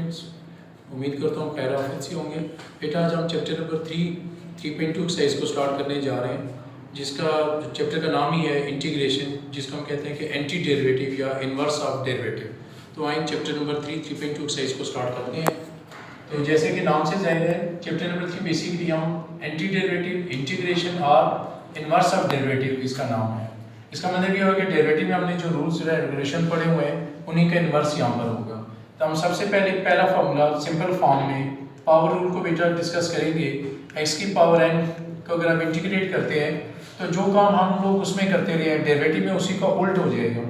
Students, उम्मीद करता हूँ खैर आफियत से होंगे। बेटा आज हम चैप्टर नंबर 3.2 एक्सरसाइज को स्टार्ट करने जा रहे हैं, जिसका चैप्टर का नाम ही है इंटीग्रेशन, जिसको हम कहते हैं कि एंटी डेरिवेटिव या इन्वर्स ऑफ डेरिवेटिव। तो आइए चैप्टर नंबर 3.2 एक्सरसाइज को स्टार्ट करते हैं। तो जैसे कि नाम से जाहिर है, चैप्टर नंबर 3 बेसिकली हम एंटी डेरिवेटिव, इंटीग्रेशन और इन्वर्स ऑफ डेरिवेटिव इसका नाम है। इसका मतलब ये होगा कि डेरिवेटिव में हमने जो रूल्स रेगुलेशन पढ़े हुए हैं उन्हीं का इन्वर्स यहाँ पर होगा। तो हम सबसे पहले पहला फार्मूला सिंपल फॉर्म में पावर रूल को बेटा डिस्कस करेंगे। x की पावर n को अगर हम इंटीग्रेट करते हैं तो जो काम हम लोग उसमें करते रहे हैं डेरिवेटिव में उसी का उल्ट हो जाएगा।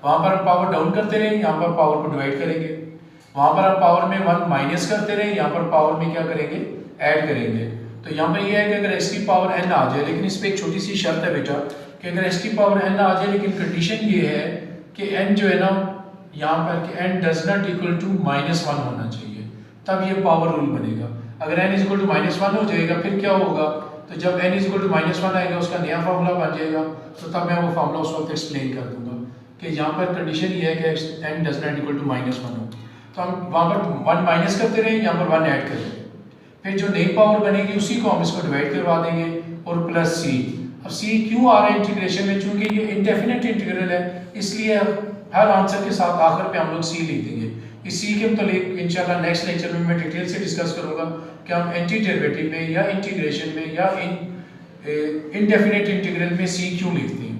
वहाँ पर हम पावर डाउन करते रहे, यहाँ पर पावर को डिवाइड करेंगे। वहाँ पर हम पावर में 1 माइनस करते रहे, यहाँ पर पावर में क्या करेंगे, ऐड करेंगे। तो यहाँ पर यह है कि अगर x की पावर n आ जाए, लेकिन इस पर एक छोटी सी शर्त है बेटा कि अगर x की पावर n आ जाए, लेकिन कंडीशन ये है कि n जो है ना यहाँ पर कि n does not equal to -1 होना चाहिए, तब ये पावर रूल बनेगा। अगर n इज इक्वल टू -1 हो जाएगा फिर क्या होगा, तो जब n इज इक्वल टू -1 आएगा उसका नया फार्मूला बन जाएगा। तो तब मैं वो फार्मूला उस वक्त एक्सप्लेन कर दूंगा कि यहाँ पर कंडीशन ये है कि n does not equal to -1 हो। तो हम वहाँ पर 1 माइनस करते रहे, यहाँ पर 1 ऐड करेंगे, फिर जो नई पावर बनेगी उसी को हम इसको डिवाइड करवा देंगे और प्लस c। अब c क्यों आ रहा है इंटीग्रेशन में, चूंकि ये इंडेफिनिट इंटीग्रल है इसलिए हर आंसर के साथ आखिर पे हम लोग c लिख देंगे। इस c के मतलब इंशाल्लाह नेक्स्ट लेक्चर में मैं डिटेल से डिस्कस करूंगा कि हम एंटी डेरिवेटिव में या इंटीग्रेशन में या इनडेफिनिट इंटीग्रल में c क्यों लिखते हैं।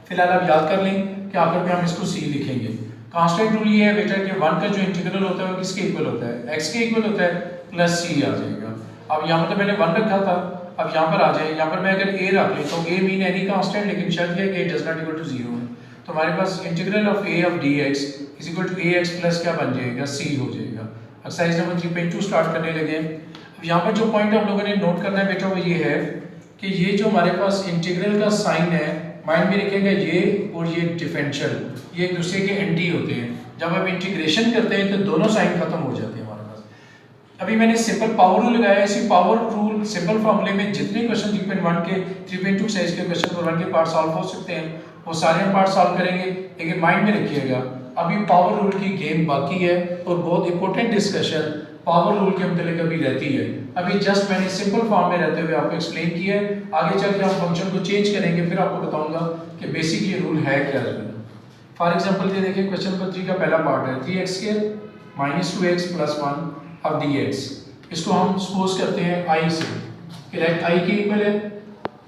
फिलहाल आप याद कर लें कि आखिर पे हम इसको c लिखेंगे। कांस्टेंट रूल ये है बेटा कि 1 का जो इंटीग्रल होता है वो किसके इक्वल होता है, x के इक्वल होता है, प्लस c आ जाएगा। अब यहाँ पर तो मैंने 1 रखा था, अब यहाँ पर आ जाए, यहाँ पर मैं अगर a रख लेता हूँ, a मीन एनी कांस्टेंट, लेकिन शर्त है कि a does not equal to 0 है। तो हमारे पास integral of a of dx is equal to ax plus क्या बन जाएगा, c हो जाएगा। एक्सरसाइज नंबर 3.2 स्टार्ट करने लगे। अब यहाँ पर जो पॉइंट हम लोगों ने नोट करना है बेटा वो ये है कि ये जो हमारे पास इंटीग्रल का साइन है, माइंड में रखेगा ये और ये डिफरेंशियल, ये एक दूसरे के एंटी होते हैं। जब हम इंटीग्रेशन करते हैं तो दोनों साइन खत्म हो जाते हैं हमारे पास। अभी मैंने सिंपल पावर रूल लगाया। इसी पावर रूल सिंपल फॉर्मूले में जितने क्वेश्चन 3.1 के 3.2 साइज के क्वेश्चन और 1 के पार्ट सॉल्व हो सकते हैं वो सारे हम पार्ट सॉल्व करेंगे। लेकिन माइंड में रखिएगा अभी पावर रूल की गेम बाकी है और बहुत इंपॉर्टेंट डिस्कशन पावर रूल के मतलब अभी रहती है। अभी जस्ट मैंने सिंपल फॉर्म में रहते हुए आपको एक्सप्लेन किया है। आगे चल के हम फंक्शन को चेंज करेंगे, फिर आपको बताऊंगा कि बेसिक ये रूल है क्या। फॉर एग्जांपल ये देखिए क्वेश्चन नंबर 3 का पहला पार्ट है 3x² - 2x + 1 ऑफ dx। इसको हम सपोज करते हैं i से कि लेट i के इक्वल है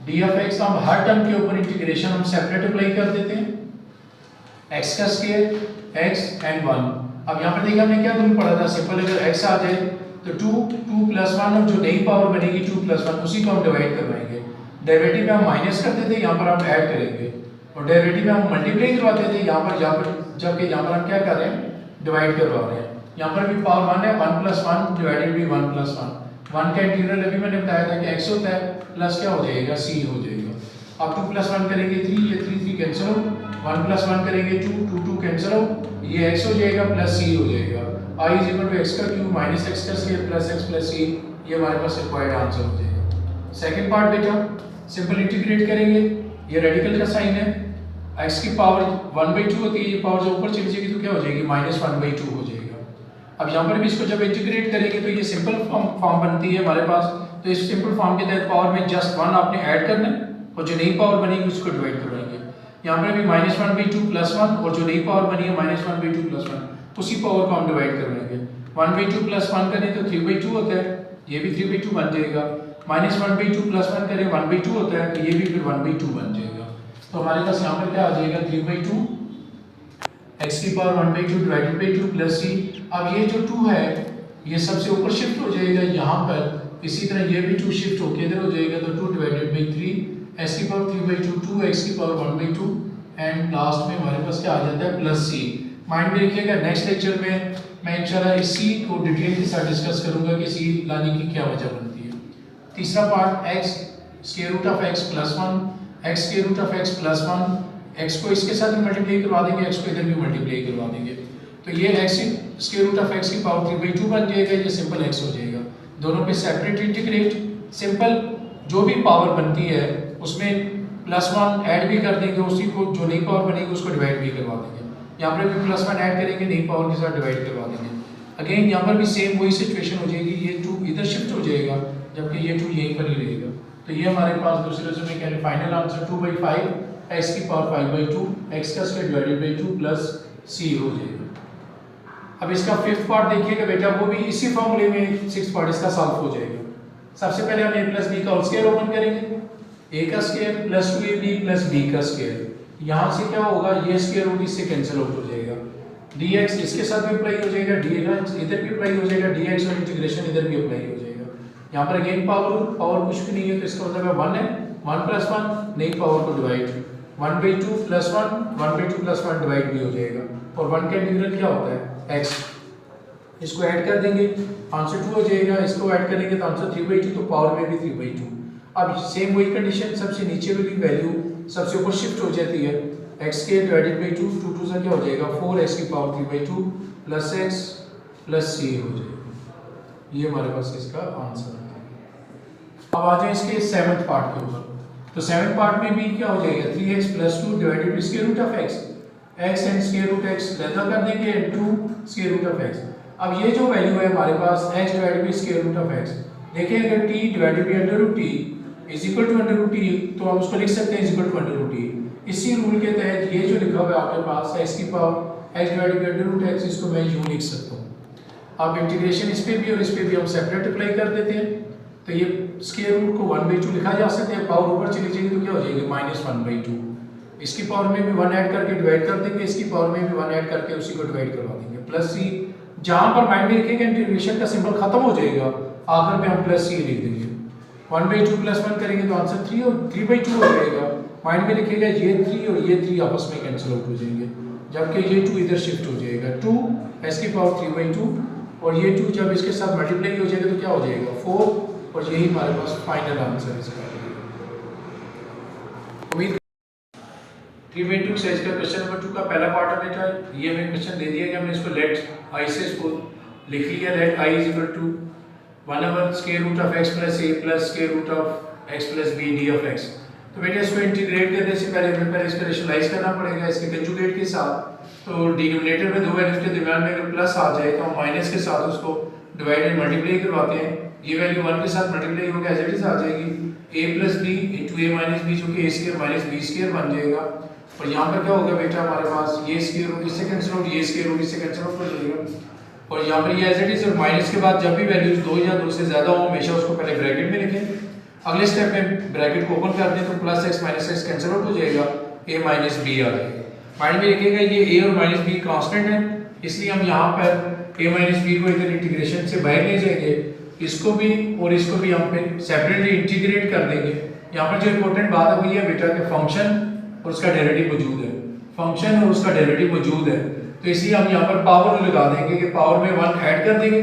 d ऑफ x। हम हर टर्म के ऊपर इंटीग्रेशन हम सेपरेट अप्लाई कर देते हैं, x का स्क्वायर x एंड 1। अब यहाँ पर देखिए हमने क्या रूल पढ़ा था, सिंपल अगर x आ जाए तो 2 + 1 और जो नई पावर बनेगी 2 + 1 उसी को हम डिवाइड करवाएंगे। डेरिवेटिव में हम माइनस करते थे, यहाँ पर हम ऐड करेंगे, और डेरिवेटिव में हम मल्टीप्लाई करवाते थे, यहाँ पर जबकि यहाँ पर हम क्या कर रहे हैं, डिवाइड करवा रहे हैं। यहाँ पर भी पावर 1 है, 1 + 1 डिवाइडेड बाई 1 + 1। 1 का इंटीग्रल अभी मैंने बताया था कि x होता है, प्लस क्या हो जाएगा, c हो जाएगा। अब 2 + 1 करेंगे 3, ये 3 कैंसिल हो, 1 + 1 करेंगे 2 2 कैंसिल हो, ये x हो जाएगा प्लस c हो जाएगा। i = x का क्यूब - x का square plus x plus c, ये हमारे पास रिक्वायर्ड आंसर हो जाएगा। सेकंड पार्ट बेटा सिंपल इंटीग्रेट करेंगे, ये रेडिकल का साइन है, x की पावर 1/2 होती है, ये पावर जो ऊपर चली जाएगी तो क्या हो जाएगी, -1/2 हो जाएगा। अब यहाँ पर भी इसको जब इंटीग्रेट करेंगे तो ये सिंपल फॉर्म बनती है हमारे पास। तो इस सिंपल फॉर्म के तहत पावर में जस्ट 1 आपने ऐड करना है और जो नई पावर बनेगी उसको डिवाइड करवाएंगे। यहाँ पर भी -1/2 + 1 और जो नई पावर बनी है -1/2 + 1 उसी पावर को हम डिवाइड करवाएंगे। 1/2 + 1 करें तो 3/2 होता है, ये भी 3/2 बन जाएगा। -1/2 + 1 करें 1/2 होता है, तो ये भी फिर 1/2 बन जाएगा। तो हमारे पास यहाँ पर क्या आ जाएगा, 3/2 x की power 1/2 divided by 2 plus c। अब ये जो 2 है ये सबसे ऊपर शिफ्ट हो जाएगा यहाँ पर, इसी तरह ये भी 2 शिफ्ट होकर इधर हो जाएगा, तो 2 डिवाइडेड बाई 3 x की पावर 3/2 2 x की पावर 1/2 एंड लास्ट में हमारे पास क्या आ जाता है, प्लस c। माइंड में रखिएगा नेक्स्ट लेक्चर में मैं इंशाल्लाह इस c को डिटेल के साथ डिस्कस करूंगा कि c लाने की क्या वजह बनती है। तीसरा part x √(x + 1) x √(x + 1), x को इसके साथ भी मल्टीप्लाई करवा देंगे, x को इधर भी मल्टीप्लाई करवा देंगे, तो ये x √(x की पावर 3/2 बन जाएगा, ये सिंपल x हो जाएगा। दोनों पे सेपरेट इंटीग्रेट, सिंपल जो भी पावर बनती है उसमें +1 ऐड भी कर देंगे, उसी को जो नई पावर बनेगी उसको डिवाइड भी करवा देंगे। यहाँ पर भी +1 ऐड करेंगे, नई पावर के साथ डिवाइड करवा देंगे। अगेन यहाँ पर भी सेम वही सिचुएशन हो जाएगी, ये 2 इधर शिफ्ट हो जाएगा जबकि ये 2 यहीं पर ही रहेगा। तो ये हमारे पास दूसरे से में फाइनल आंसर 2/5 x की पावर 5/2 x का square divided by 2 plus c हो जाएगा। अब इसका फिफ्थ पार्ट देखिएगा बेटा, वो भी इसी फॉर्मूले में सिक्स पार्ट इसका सॉल्व हो जाएगा। सबसे पहले हम a प्लस बी का होल स्क्वायर ओपन करेंगे, a का square plus 2ab plus b का स्क्वायर, यहाँ से क्या होगा, ये स्क्वायर रूट इससे कैंसिल आउट हो जाएगा, dx इसके साथ भी अप्लाई हो जाएगा, dx इधर भी अप्लाई हो जाएगा, dx और इंटीग्रेशन इधर भी अप्लाई हो जाएगा। यहाँ पर अगेन पावर कुछ भी नहीं है तो इसका मतलब है 1 है, 1 प्लस 1 नई पावर को डिवाइड 1/2 प्लस 1 1/2 प्लस 1 डिवाइड भी हो जाएगा, और 1 का इंटीग्रल क्या होता है x, इसको ऐड कर देंगे आंसर 2 हो जाएगा, इसको ऐड करेंगे तो आंसर 3/2, तो पावर में भी 3/2। अब सेम वही कंडीशन, सबसे नीचे वाली वैल्यू सबसे ऊपर शिफ्ट हो जाती है, x के डिवाइडेड बाई 2, 2 2 से क्या हो जाएगा 4x की power 3/2 plus x plus c हो जाएगा। ये हमारे पास इसका आंसर है। अब आ जाए इसके सेवंथ पार्ट के ऊपर, तो सेवंथ पार्ट में भी क्या हो जाएगा 3x plus 2 divided by square root of x, x and square root x लेता कर देंगे and 2 square root of x। अब ये जो वैल्यू है हमारे पास x divided by square root of x, देखिए अगर t divided by under root t is equal to under root t, तो आप उसको लिख सकते हैं is equal to under root t। इसी रूल के तहत ये जो लिखा हुआ है आपके पास x की power x divided by under root x, इसको मैं यूं लिख सकता हूं। अब इंटीग्रेशन इस पे भी और इस पे भी हम सेपरेट अप्लाई कर देते हैं, तो ये स्क्वायर रूट को 1/2 लिखा जा सकता है, पावर ऊपर चली जाएगी तो क्या हो जाएगी -1/2, इसकी पावर में भी 1 ऐड करके डिवाइड कर देंगे, इसकी पावर में भी 1 ऐड करके उसी को डिवाइड करवा देंगे, प्लस c, जहां पर माइंड में लिखेंगे इंटीग्रेशन का सिंबल खत्म हो जाएगा, आखिर में हम प्लस c लिख देंगे, 1/2 प्लस 1 करेंगे तो आंसर 3 और 3/2 हो जाएगा। माइंड में लिखेगा ये 3 और ये 3 आपस में कैंसिल आउट हो जाएंगे, जबकि ये 2 इधर शिफ्ट हो जाएगा, 2 s की पावर 3/2 और ये 2 जब इसके साथ मल्टीप्लाई हो जाएगा तो क्या हो जाएगा 4, और यही हमारे पास फाइनल आंसर इसका है। उम्मीद 3/2 साइज का क्वेश्चन नंबर 2 का पहला पार्ट है बेटा, ये हमें क्वेश्चन दे दिया कि हमने इसको लेट i से इसको लिख लिया, let i is equal to 1/* square root of x plus a plus square root of x plus b d of x। तो बेटा इसको इंटीग्रेट करने से पहले हमें पहले इसको रेशनलाइज करना पड़ेगा इसके कंजुगेट के साथ, तो डिनोमिनेटर में दो वैल्यूज के दरमियान में अगर प्लस आ जाए तो हम माइनस के साथ उसको डिवाइड एंड मल्टीप्लाई करवाते हैं, ये वैल्यू 1 के साथ मल्टीप्लाई होकर एज इट इज आ जाएगी a plus b into a minus b, जो कि a square minus b square बन जाएगा, और यहाँ पर क्या होगा बेटा हमारे पास ये स्क्वायर रूट इससे कैंसिल आउट, ये स्क्वायर रूट इससे कैंसिल आउट हो जाएगा, और यहाँ पर ये एज इट इज, और माइनस के बाद जब भी वैल्यूज 2 या 2 से ज्यादा हो हमेशा उसको पहले ब्रैकेट में लिखें, अगले स्टेप में ब्रैकेट को ओपन कर दें तो plus x minus x cancel out हो जाएगा, a माइनस b आ जाएगा। माइंड में लिखेगा ये a और माइनस b कांस्टेंट है, इसलिए हम यहाँ पर a माइनस b को इधर इंटीग्रेशन से बाहर ले जाएंगे, इसको भी और इसको भी हम फिर सेपरेटली इंटीग्रेट कर देंगे। यहाँ पर जो इंपॉर्टेंट बात है वो ये है बेटा कि फंक्शन और उसका डेरिवेटिव मौजूद है, फंक्शन और उसका डेरिवेटिव मौजूद है, तो इसलिए हम यहाँ पर पावर लगा देंगे कि पावर में 1 ऐड कर देंगे,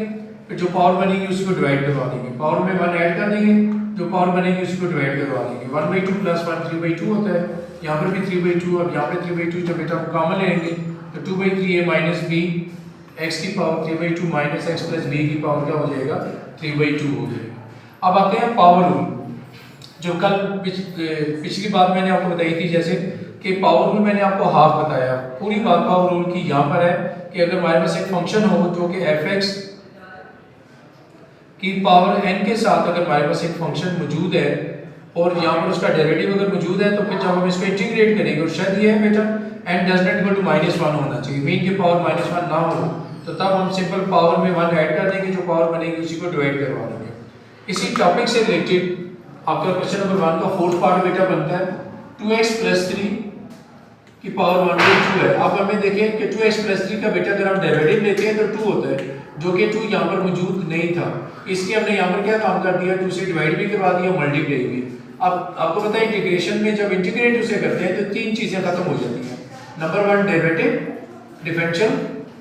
फिर जो पावर बनेगी उसी को डिवाइड करवा देंगे, पावर में 1 ऐड कर देंगे, जो पावर बनेगी उसी को डिवाइड करवा देंगे, 1/2 प्लस 1 3/2 होता है, यहाँ पर भी 3/2, अब यहाँ पे 3/2 जब बेटा हम कॉमन लेंगे तो 2/3 a माइनस b x की power 3/2 minus x plus b की पावर क्या हो जाएगा 3/2 हो जाएगा। अब आते हैं पावर रूल, जो कल पिछली बात मैंने आपको बताई थी, जैसे कि पावर रूल मैंने आपको हाफ बताया, पूरी बात पावर रूल की यहाँ पर है कि अगर हमारे पास एक फंक्शन हो जो कि fx की पावर n के साथ अगर हमारे पास एक फंक्शन मौजूद है और यहाँ पर उसका डेरिवेटिव अगर मौजूद है, तो फिर जब हम इसको इंटीग्रेट करेंगे, और शायद ये है बेटा n does not equal to -1 होना चाहिए, मीन की पावर -1 ना हो, तो तब हम सिंपल पावर में 1 ऐड कर देंगे, जो पावर बनेगी उसी को डिवाइड करवा देंगे। इसी टॉपिक से रिलेटेड आपका क्वेश्चन नंबर 1 का फोर्थ पार्ट बेटा बनता है 2x प्लस 3 की पावर 1/2 है। अब हमें देखें कि 2x प्लस 3 का बेटा अगर हम डेरिवेटिव लेते हैं तो 2 होता है, जो कि 2 यहाँ पर मौजूद नहीं था, इसलिए हमने यहाँ पर क्या काम कर दिया, 2 से डिवाइड भी करवा दिया, मल्टीप्लाई भी। अब आपको पता है इंटीग्रेशन में जब इंटीग्रेट उसे करते हैं तो 3 चीजें खत्म हो जाती हैं, number 1 derivative, differential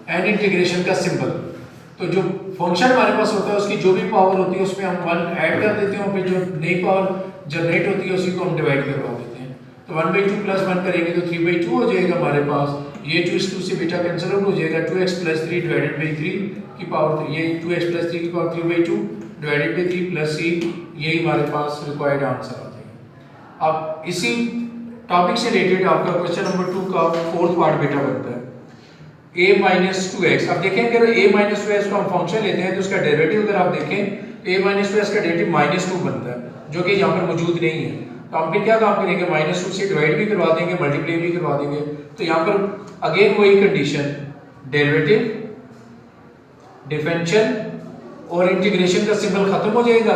and integration का सिंबल। तो जो फंक्शन हमारे पास होता है उसकी जो भी पावर होती है उसमें हम 1 ऐड कर देते हैं, और फिर जो नई पावर जनरेट होती है उसी को हम डिवाइड करवा देते हैं, तो 1/2 प्लस 1 करेंगे तो 3/2 हो जाएगा हमारे पास, ये 2 इस 2 से बेटा कैंसिल आउट हो जाएगा, 2x प्लस 3 डिवाइडेड बाई 3 की पावर 3, ये 2x प्लस 3 की power 3/2 divided by 3 plus c, यही हमारे पास रिक्वायर्ड आंसर आ जाएगा। अब इसी टॉपिक से रिलेटेड आपका क्वेश्चन नंबर 2 का फोर्थ पार्ट बेटा बनता है a माइनस टू एक्स। अब देखें अगर a माइनस टू एक्स को हम फंक्शन लेते हैं तो उसका डेरिवेटिव अगर आप देखें a माइनस टू एक्स का डेरिवेटिव माइनस टू बनता है जो कि यहाँ पर मौजूद नहीं है। तो हम फिर क्या काम करेंगे, माइनस टू से डिवाइड भी करवा देंगे, मल्टीप्लाई भी करवा देंगे। तो यहाँ पर अगेन वही कंडीशन, डेरिवेटिव, डिफरेंशियल और इंटीग्रेशन का सिंबल खत्म हो जाएगा।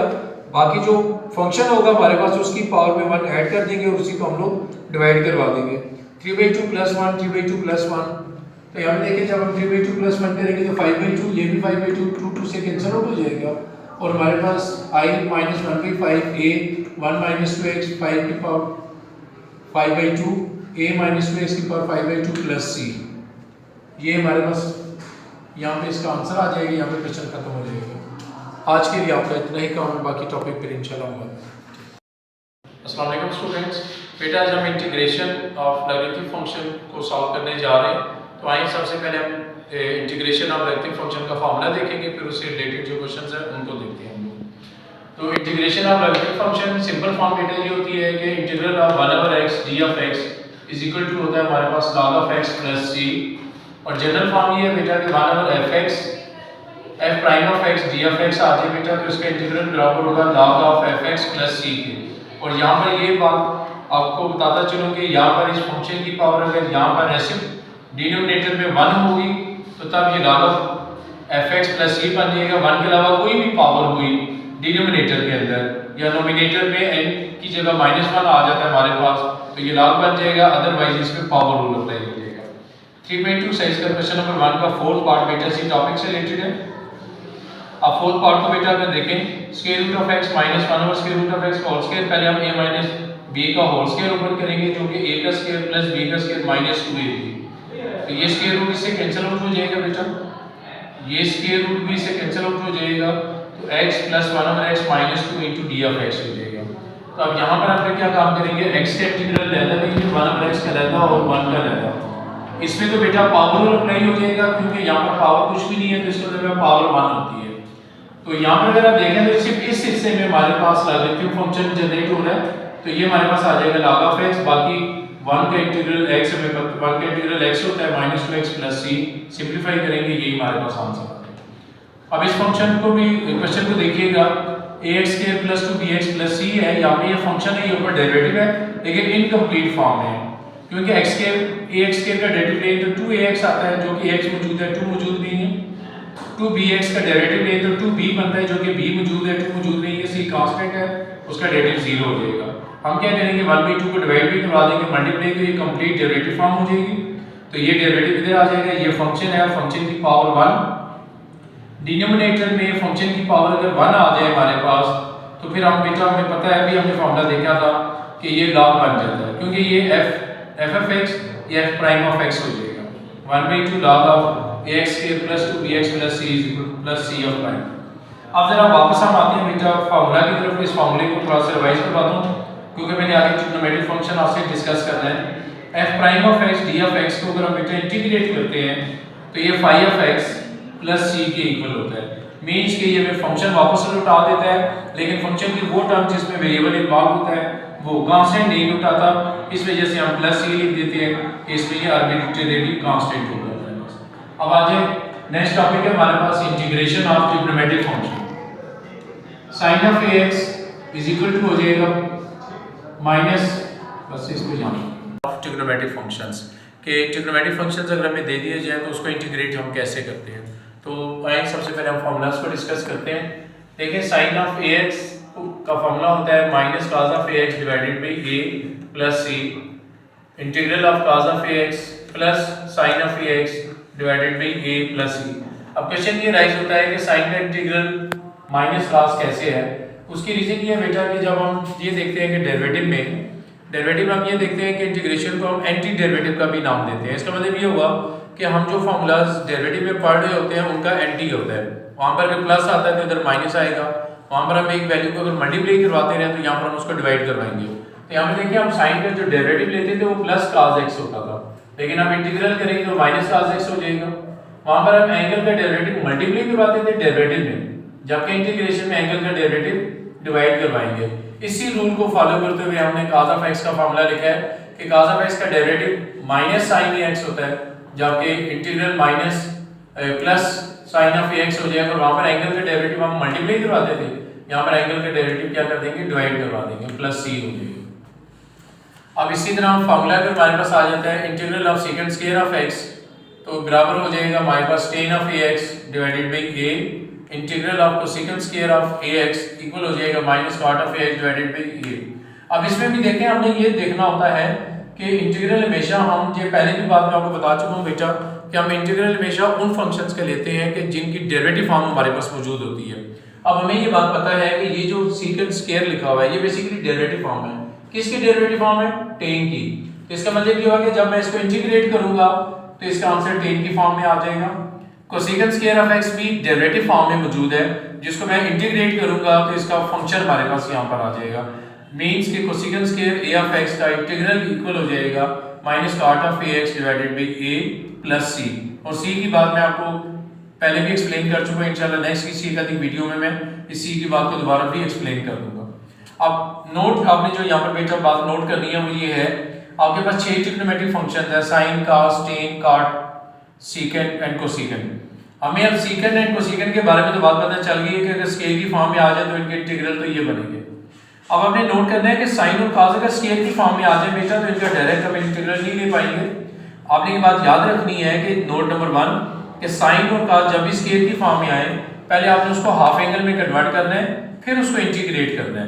बाकी जो फंक्शन होगा हमारे पास उसकी पावर में 1 ऐड कर देंगे और उसी को हम लोग डिवाइड करवा देंगे। 3/2 + 1, 3/2 + 1। तो यहाँ पे देखिए जब हम 3/2 + 1 करेंगे तो 5/2, ये भी 5/2, 2 से कैंसिल आउट हो जाएगा और हमारे पास I - 1/5 a 1 - 2x 5 की पावर 5/2 a - 2x की पावर 5/2 + c। ये हमारे पास यहाँ पे इसका आंसर आ जाएगा। यहाँ पे क्वेश्चन खत्म हो जाएगा। आज के लिए आपका इतना ही काम है, बाकी टॉपिक फिर इंशाल्लाह होगा। अस्सलाम वालेकुम स्टूडेंट्स, बेटा आज हम इंटीग्रेशन ऑफ लॉगरिथमिक फंक्शन को सॉल्व करने जा रहे हैं। तो आइए सबसे पहले हम इंटीग्रेशन ऑफ लॉगरिथमिक फंक्शन का फार्मूला देखेंगे, फिर उससे रिलेटेड जो क्वेश्चंस हैं उनको देखते हैं हम लोग। तो integration of logarithmic function simple form बेटा ये होती है कि integral of 1/x g(x) is equal to होता है हमारे पास log of x + c। और जनरल फॉर्म ये है बेटा कि 1/fx f prime of x g(x) आ जाए बेटा तो इसका इंटीग्रल बराबर होगा log of fx + c के। और यहाँ पर ये बात आपको बताता चलूं कि यहाँ पर इस फंक्शन की पावर अगर यहाँ पर रेसिप्रोकल डिनोमिनेटर में 1 होगी तो तब ये log of fx + c बन जाएगा। 1 के अलावा कोई भी पावर हुई डिनोमिनेटर के अंदर या नोमिनेटर में n की जगह -1 आ जाता है हमारे पास तो ये log बन जाएगा, अदरवाइज इसमें पावर रूल अप्लाई हो जाएगा। 3.2 साइज का क्वेश्चन नंबर 1 का फोर्थ पार्ट बेटा इसी टॉपिक से रिलेटेड है। अब फोर्थ पार्ट को बेटा अगर देखें, square root of x minus 1 over square root of x whole square, पहले हम a माइनस b का होल स्क्वायर ओपन करेंगे जो कि a का स्क्वायर प्लस b का स्क्वायर माइनस 2ab। तो ये स्क्वायर रूट इससे कैंसिल आउट हो जाएगा बेटा, ये स्क्वायर रूट भी इससे कैंसिल आउट हो जाएगा तो x plus 1 over x minus 2 into d of x हो जाएगा। तो अब यहाँ पर हम क्या काम करेंगे, x का इंटीग्रल लेना लेंगे 1 ओवर x का लेना और 1 का लेना। इसमें तो बेटा पावर रूल अप्लाई हो जाएगा क्योंकि यहाँ पर पावर कुछ भी नहीं है तो इसका मतलब पावर 1 होती है। तो यहाँ पर अगर आप देखें तो सिर्फ इस हिस्से में हमारे पास लॉगरिथमिक फंक्शन जनरेट हो रहा है तो ये हमारे पास आ जाएगा log of x। बाकी 1 का इंटीग्रल x में 1 का इंटीग्रल x होता है -2x + c, सिंपलीफाई करेंगे यही हमारे पास आंसर आ जाएगा। अब इस फंक्शन को भी क्वेश्चन को देखिएगा, ax² + 2bx + c है, यहाँ पे ये फंक्शन है, ये ऊपर डेरिवेटिव है लेकिन इनकम्प्लीट फॉर्म में है क्योंकि ax² का डेरिवेटिव तो 2ax आता है जो कि x मौजूद है, 2 मौजूद नहीं है। 2bx का डेरिवेटिव ले तो 2b बनता है जो कि b मौजूद है, 2 मौजूद नहीं है, c कांस्टेंट है, उसका डेरिवेटिव 0 हो जाएगा। हम क्या करेंगे 1/2 को डिवाइड भी करवा देंगे, मल्टीप्लाई तो ये कंप्लीट डेरिवेटिव फॉर्म हो जाएगी। तो ये डेरिवेटिव इधर आ जाएगा, ये फंक्शन है, फंक्शन की पावर 1 डिनोमिनेटर में फंक्शन की पावर अगर 1 आ जाए हमारे पास तो फिर हम बेटा हमें पता है अभी हमने फॉर्मूला देखा था कि ये log बन जाता है क्योंकि ये f of x ये f प्राइम ऑफ x हो जाएगा 1/2 log of ax² + 2bx + c + c of prime. अब जरा वापस हम आते हैं बेटा फार्मूला की तरफ। इस फार्मूले को थोड़ा सा रिवाइज करवा दूं क्योंकि मैंने आगे ट्रिग्नोमेट्रिक फंक्शन आपसे डिस्कस करना है। f prime of x d of x को अगर हम बेटा इंटीग्रेट करते हैं तो ये phi of x + c के इक्वल होता है। मींस के ये फंक्शन वापस लौटा देता है लेकिन फंक्शन की वो टर्म जिसमें वेरिएबल इन्वॉल्व होता है वो कांस्टेंट नहीं लौटाता, इस वजह से हम +c लिख देते हैं, इसमें ये आर्बिट्रेरी कांस्टेंट होगा। अब आ जाए नेक्स्ट टॉपिक है हमारे पास integration of trigonometric function. sin of ax is equal to हो जाएगा माइनस बस इसको जानो ऑफ ट्रिग्नोमेट्रिक फंक्शंस के ट्रिग्नोमेट्रिक फंक्शंस अगर हमें दे दिए जाए तो उसको इंटीग्रेट हम कैसे करते हैं। तो आइए सबसे पहले हम फार्मूलास को डिस्कस करते हैं। देखिए sin of ax का फार्मूला होता है -cos of ax divided by a + c integral of cos of ax plus sin of ax divided by a + c। अब क्वेश्चन ये राइज होता है कि sin का इंटीग्रल -cos कैसे है। उसकी रीजन ये बेटा कि जब हम ये देखते हैं कि डेरिवेटिव हम ये देखते हैं कि इंटीग्रेशन को हम एंटी डेरिवेटिव का भी नाम देते हैं। इसका मतलब ये हुआ कि हम जो फार्मूलाज डेरिवेटिव में पढ़ रहे होते हैं उनका एंटी होता है। वहाँ पर अगर प्लस आता है तो इधर माइनस आएगा, वहाँ पर हम एक वैल्यू को अगर मल्टीप्लाई करवाते रहे तो यहाँ पर हम उसको डिवाइड करवाएंगे। तो यहाँ पर देखिए हम साइन का जो डेरिवेटिव लेते थे वो +cos x होता था लेकिन हम इंटीग्रल करेंगे तो -cos x हो जाएगा। वहाँ पर हम एंगल का डेरिवेटिव मल्टीप्लाई करवाते थे डेरिवेटिव में, जबकि इंटीग्रेशन में एंगल का डेरिवेटिव डिवाइड करवाएंगे। इसी रूल को फॉलो करते हुए हमने cos of x का फार्मूला लिखा है कि cos of x का डेरिवेटिव -sin x होता है जहाँ के integral minus plus sign of x हो जाएगा, वहाँ पर एंगल का डेरिवेटिव हम मल्टीप्लाई करवाते थे, यहाँ पर एंगल का डेरिवेटिव क्या कर देंगे, डिवाइड करवा देंगे, प्लस सी हो जाएगा। अब इसी तरह हम फार्मूला अगर हमारे पास आ जाता है integral of second square of x, तो बराबर हो जाएगा हमारे पास tan of a x divided by a, integral of cosecant square of a x equal हो जाएगा minus cot of a x divided by a. अब इसमें भी देखें, हमने ये देखना होता है कि इंटीग्रल हमेशा, हम ये पहले भी बात में आपको बता चुका हूँ बेटा कि हम इंटीग्रल हमेशा उन फंक्शंस के लेते हैं कि जिनकी डेरिवेटिव फॉर्म हमारे पास मौजूद होती है। अब हमें ये बात पता है कि ये जो सेकंड स्क्वायर लिखा हुआ है ये बेसिकली डेरिवेटिव फॉर्म है। किसकी डेरिवेटिव फॉर्म है, टेन की। इसका मतलब ये होगा कि जब मैं इसको इंटीग्रेट करूंगा तो इसका आंसर टेन की फॉर्म में आ जाएगा। कोसेकेंट स्क्वायर ऑफ एक्स भी डेरिवेटिव फॉर्म में मौजूद है, जिसको मैं इंटीग्रेट करूंगा तो इसका फंक्शन हमारे पास यहाँ पर आ जाएगा। मींस कि cosecant square a of x का इंटीग्रल इक्वल हो जाएगा minus cot of a x divided by a plus C. और सी की बात मैं आपको पहले भी एक्सप्लेन कर चुका हूँ, इंशाल्लाह नेक्स्ट किसी एक अधिक वीडियो में मैं इस सी की बात को दोबारा भी एक्सप्लेन कर दूंगा। अब नोट, आपने जो यहाँ पर बेटा बात नोट करनी है वो ये है, आपके पास 6 ट्रिग्नोमेट्रिक फंक्शन है, sine, cos, tan, cot, secant and cosecant. हमें अब सीकेंट एंड कोसेकेंट के बारे में तो बात पता चल गई है कि अगर स्केल की फॉर्म में आ जाए तो इनके इंटीग्रल तो ये बनेंगे। अब हमने नोट करना है कि साइन और कॉस अगर स्केल की फॉर्म में आ जाए बेटा तो इनका डायरेक्ट हम इंटीग्रल नहीं ले पाएंगे। आपने ये बात याद रखनी है कि नोट नंबर 1 कि साइन और कॉस जब भी स्केल की फॉर्म में आए पहले आपने उसको हाफ एंगल में कन्वर्ट करना है, फिर उसको इंटीग्रेट करना है।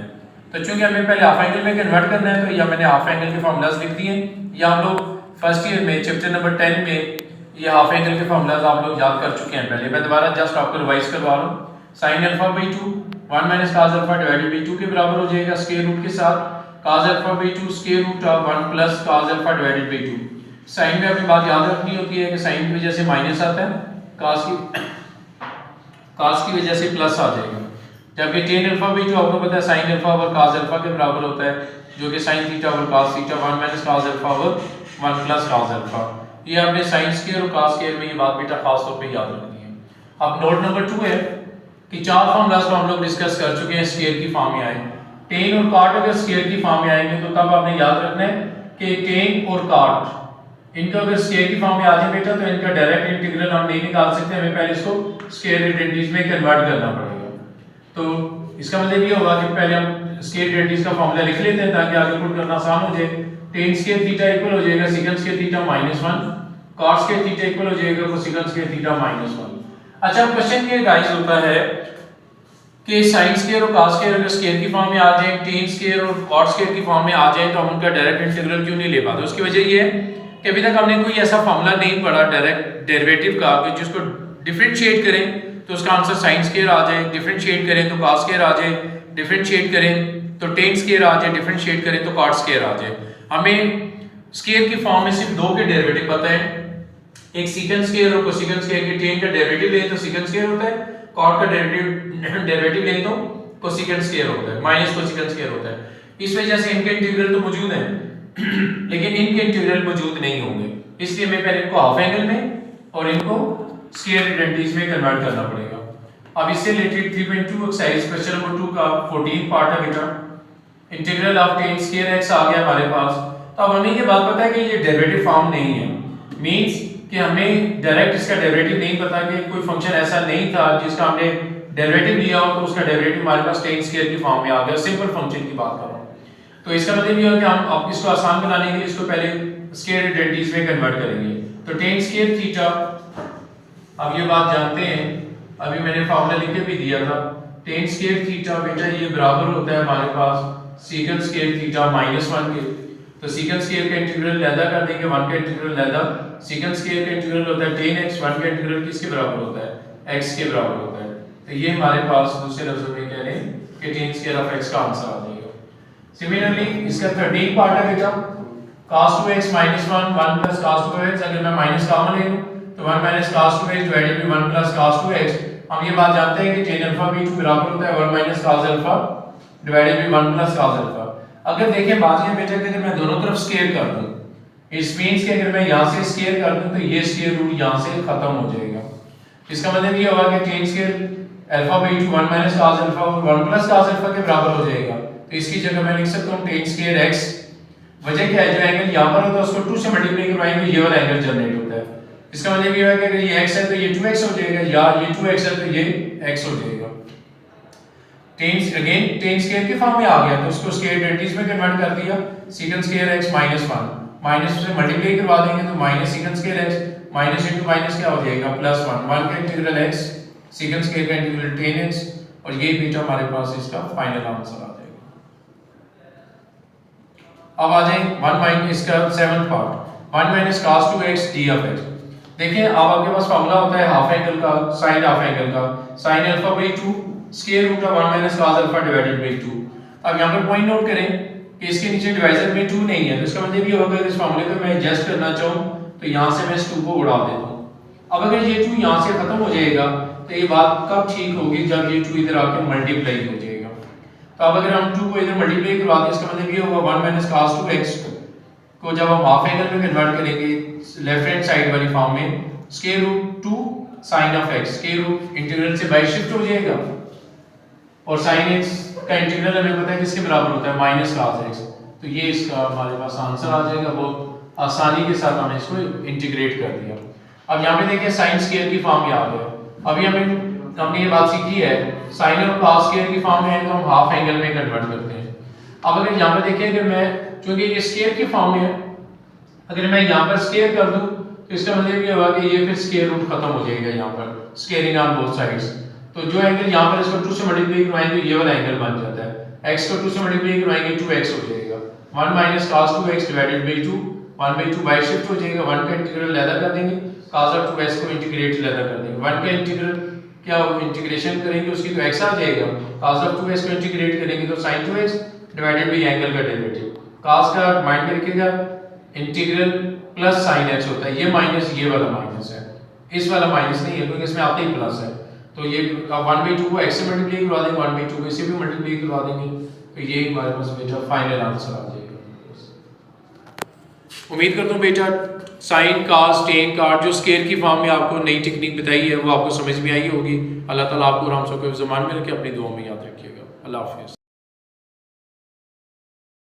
तो चूंकि हमें पहले हाफ एंगल में कन्वर्ट करना है तो यह मैंने हाफ एंगल के फार्मूलाज लिख दिए। या हम लोग फर्स्ट ईयर में चैप्टर नंबर 10 में ये हाफ एंगल के फार्मूलाज आप लोग याद कर चुके हैं पहले। मैं दोबारा जस्ट आपको रिवाइज करवा रहा हूँ। Sine alpha by 2 1 minus cos alpha divided by 2 के बराबर हो जाएगा स्क्वायर रूट के साथ cos alpha by 2 square root of 1 plus cos alpha divided by 2। Sine में अपनी बात याद रखनी होती है कि साइन की वजह से माइनस आता है, कॉस की वजह से प्लस आ जाएगा। जबकि टेन अल्फा बाई 2 आपको पता है sine alpha over cos alpha के बराबर होता है, जो कि sine theta over cos theta 1 minus cos alpha over 1 plus cos alpha. ये आपने साइन स्क्वायर और कॉस स्क्वायर में ये बात बेटा खास तौर पे याद रखनी है। अब नोट नंबर 2 है कि 4 फार्मूलाज को हम लोग डिस्कस कर चुके हैं स्क्वायर की फॉर्म में आए। टेन और कॉट अगर स्क्वायर की फॉर्म में आएंगे तो तब आपने याद रखना है कि टेन और कॉट इनका अगर स्क्वायर की फॉर्म में आ जाए बेटा तो इनका डायरेक्ट इंटीग्रल हम नहीं निकाल सकते, हमें पहले इसको स्क्वायर आइडेंटिटीज में कन्वर्ट करना पड़ेगा। तो इसका मतलब ये होगा कि पहले हम स्क्वायर आइडेंटिटीज का फार्मूला लिख लेते हैं ताकि आगे पुट करना आसान हो जाए। टेन स्क्वायर थीटा इक्वल हो जाएगा second square theta -1, cos square theta equal हो जाएगा कोसेकंड स्क्वायर थीटा -1। अच्छा, क्वेश्चन ये राइज होता है कि साइन स्क्वायर और कॉस स्क्वायर अगर स्क्वायर की फॉर्म में आ जाए, टेन स्क्वायर और कॉट स्क्वायर की फॉर्म में आ जाए तो हम उनका डायरेक्ट इंटीग्रल क्यों नहीं ले पाते? उसकी वजह ये है कि अभी तक हमने कोई ऐसा फार्मूला नहीं पढ़ा डायरेक्ट डेरिवेटिव का कि जिसको डिफरेंशिएट करें तो उसका आंसर साइन स्क्वायर आ जाए, डिफरेंशिएट करें तो कॉस स्क्वायर आ जाए, डिफरेंशिएट करें तो टेन स्क्वायर आ जाए, डिफरेंशिएट करें तो कॉट स्क्वायर आ जाए। हमें स्क्वायर की फॉर्म में सिर्फ 2 के डेरिवेटिव पता है, एक सेकंड स्क्वायर और कोसेकंड स्क्वायर के टेन का डेरिवेटिव लें तो सेकंड स्क्वायर होता है, कॉट का डेरिवेटिव लें तो कोसेकंड स्क्वायर होता है, माइनस कोसेकंड स्क्वायर होता है। इस वजह से इनके इंटीग्रल तो मौजूद है लेकिन इनके इंटीग्रल मौजूद नहीं होंगे, इसलिए हमें पहले इनको हाफ एंगल में और इनको स्क्वायर आइडेंटिटीज में कन्वर्ट करना पड़ेगा। अब इससे रिलेटेड 3.2 एक्सरसाइज क्वेश्चन नंबर 2 का 14 पार्ट है बेटा। Integral of tan square x आ गया हमारे पास। तो अब हमें ये बात पता है कि ये डेरिवेटिव फॉर्म नहीं है, मींस कि हमें डायरेक्ट इसका डेरिवेटिव नहीं पता कि कोई फंक्शन ऐसा नहीं था जिसका हमने डेरिवेटिव लिया हो तो उसका डेरिवेटिव हमारे पास टेन स्क्वायर की फॉर्म में आ गया। सिंपल फंक्शन की बात कर रहा हूं। तो इसका मतलब ये है कि हम अब इसको आसान बनाने के लिए इसको पहले स्क्वायर आइडेंटिटीज में कन्वर्ट करेंगे। तो टेन स्क्वायर थीटा, अब ये बात जानते हैं, अभी मैंने फार्मूला लिख के भी दिया था। टेन स्क्वायर थीटा बेटा ये बराबर होता है हमारे पास सेकंड स्क्वायर थीटा -1 के। तो सेकंड स्क्वायर का इंटीग्रल लैदा कर देंगे, 1 का इंटीग्रल लैदा, सेकंड स्क्वायर का इंटीग्रल होता है tan x, 1 का इंटीग्रल किसके बराबर होता है? x के बराबर होता है। तो ये हमारे पास दूसरे लफ्जों में कह रहे हैं कि tan स्क्वायर ऑफ x का आंसर आ जाएगा। सिमिलरली इसका 13 पार्ट है बेटा, cos 2x -1 1 plus cos 2x, अगर मैं माइनस कॉमन ले लूं तो 1 minus cos 2x divided by 1 plus cos 2x। हम ये बात जानते हैं कि tan अल्फा भी 2 बराबर होता है 1 minus cos alpha divided by 1 plus cos alpha. अगर देखें बात ये बेटा कि अगर मैं दोनों तरफ स्क्वायर कर दूं, इस मींस कि अगर मैं यहां से स्क्वायर कर दूं तो ये स्क्वायर रूट यहां से खत्म हो जाएगा। इसका मतलब ये होगा कि tan square alpha by 2 1 minus cos alpha और 1 plus cos अल्फा के बराबर हो जाएगा। तो इसकी जगह मैं लिख सकता हूं tan स्क्वायर x। वजह क्या है, जो एंगल यहां पर होता है उसको 2 से मल्टीप्लाई करवाएंगे ये वाला एंगल जनरेट होता है। इसका मतलब ये है कि अगर ये x है तो ये 2x हो जाएगा, या ये 2x है तो ये x हो जाएगा। टेन अगेन टेन स्क्वायर के फॉर्म में आ गया तो उसको स्क्वायर डेरिवेटिव्स में कन्वर्ट कर दिया। Second square x minus 1 minus से मल्टीप्लाई करवा देंगे तो minus second square x minus into minus क्या हो जाएगा प्लस 1 1 का इंटीग्रल x सेकंड स्क्वायर का इंटीग्रल tan x और ये बेटा हमारे पास इसका फाइनल आंसर आ जाएगा। अब आ जाए 1 माइनस इसका 7th part 1 minus cos 2x d of x। देखिए अब आपके पास फार्मूला होता है हाफ एंगल का, साइन हाफ एंगल का, sine alpha by 2 square root of 1 minus cos alpha divided by 2। अब यहां पर पॉइंट नोट करें कि इसके नीचे डिवाइजर में 2 नहीं है, तो इसका मतलब ये होगा कि इस फार्मूले को मैं एडजस्ट करना चाहूं तो यहां से मैं इस 2 को उड़ा देता हूं। अब अगर ये 2 यहां से खत्म हो जाएगा तो ये बात कब ठीक होगी, जब ये 2 इधर आके मल्टीप्लाई हो जाएगा। तो अब अगर हम 2 को इधर मल्टीप्लाई करवा दें इसका मतलब ये होगा 1 माइनस cos 2x को जब हम हाफ एंगल में कन्वर्ट करेंगे लेफ्ट हैंड साइड वाली फॉर्म में square root 2 sin of x square root integral से बाई शिफ्ट हो जाएगा और sin x का इंटीग्रल हमें पता है किसके बराबर होता है माइनस cos x। तो ये इसका हमारे पास आंसर आ जाएगा। बहुत आसानी के साथ हमने इसको इंटीग्रेट कर दिया। अब यहाँ पे देखिए sin स्क्वायर की फॉर्म में आ गया। अभी हमने ये बात सीखी है sin और cos स्क्वायर की फॉर्म में है तो हम हाफ एंगल में कन्वर्ट करते हैं। अब अगर यहाँ पे देखिए अगर मैं क्योंकि ये स्क्वायर की फॉर्म में है अगर मैं यहाँ पर स्क्वायर कर दूं तो इसका मतलब ये होगा कि ये फिर स्क्वायर रूट खत्म हो जाएगा यहाँ पर स्क्वायरिंग ऑन बोथ साइड्स। तो जो एंगल यहाँ पर इसको 2 से मल्टीप्लाई करवाएंगे ये वाला एंगल बन जाता है। x को 2 से मल्टीप्लाई करवाएंगे 2x हो जाएगा। 1 minus cos 2x divided by 2 1/2 by shift हो जाएगा। 1 का इंटीग्रल लेदा कर देंगे cos of 2x को इंटीग्रेट लेदा कर देंगे। 1 का इंटीग्रल क्या इंटीग्रेशन करेंगे उसकी तो x आ जाएगा। cos of 2x को इंटीग्रेट करेंगे तो sin 2x divided by angle का डेरिवेटिव। cos का माइंड में रखिएगा इंटीग्रल प्लस sin x होता है। ये माइनस ये वाला माइनस है, इस वाला माइनस नहीं है क्योंकि इसमें आते ही प्लस है। तो ये 1/2 को x से मल्टीप्लाई करवा देंगे 1/2 को इसे भी मल्टीप्लाई करवा देंगे तो ये हमारे पास बेटा फाइनल आंसर आ जाएगा। उम्मीद करता हूँ बेटा साइन cos tan cot जो स्क्वायर की फॉर्म में आपको नई टेक्निक बताई है वो आपको समझ में आई होगी। अल्लाह ताला आपको और हम सबको ज़मान में रखे, अपनी दुआ में याद रखिएगा। अल्लाह हाफिज़।